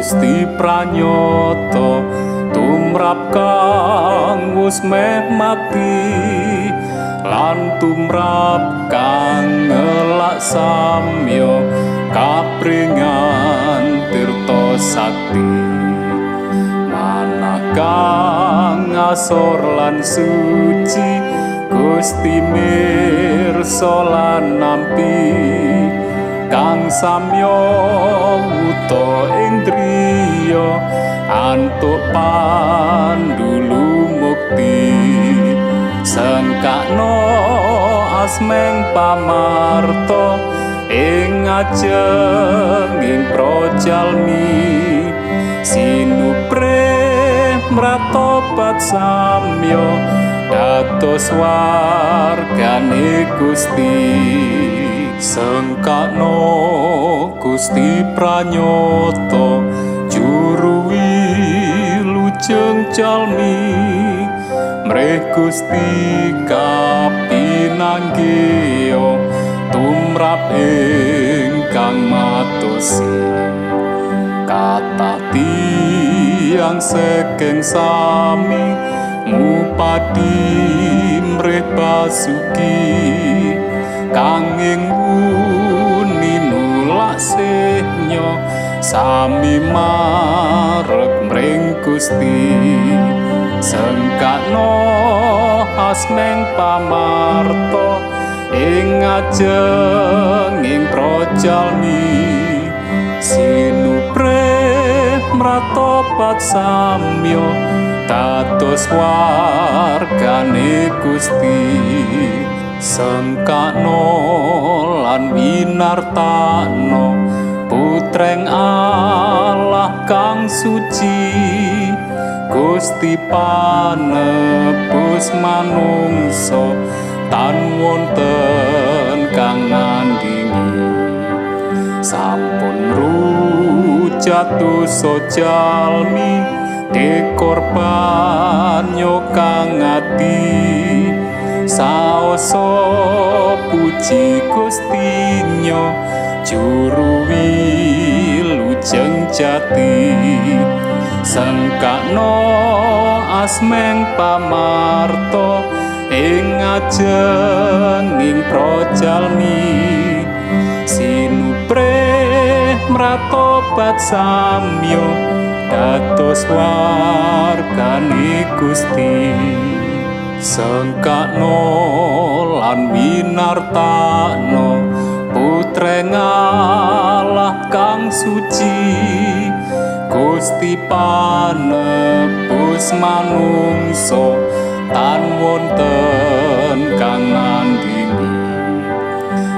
Gusti pranyata tumrap kang wis meh mati lan tumrap kang ngelak samya kapringan tirta sakti manah kang asor lan suci Gusti mirsa lan nampi kang samya wuta indriya antuk pandulu mukti sengkakno asmeng pamarta ing ajenging projalmi sinupre mratobat samya dados wargane Gusti sengkakno Gusti pranyata juru wilujeng jalmi mrih Gusti kapinanggih tumrap ingkang matosi kathah tiyang saking sami mupadi mrih basuki kang ing wuni nulak sehnya sami marek mring Gusti sengkakno asmeng pamarta ing ajenging projalmi sinupre mratobat samya dados wargane Gusti sengkakno lan winartano putreng Allah kang suci Gusti panebus manungsa tan wonten kang nandingi sampun rujat dosa jalmi dikorban kang ati saoso puji Gustinyo juru wilujeng jati sengkakno asmeng pamarta ing ajenging projalmi sinupre mratobat samya dados wargane Gusti sengkakno lan winartano putreng Allah kang suci Gusti panebus manungsa tan wonten kang nandingi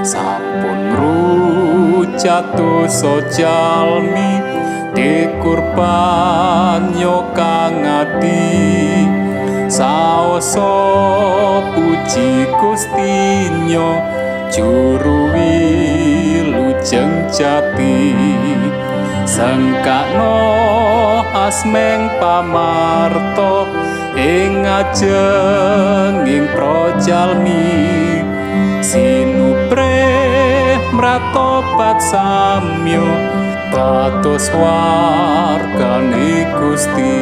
sampun rujat dosa jalmi dikurban kang ati saoso puji Gustinyo juru wilujeng jati sengkakno asmeng pamarta ing ajenging projalmi sinupre mratobat samya dados wargane Gusti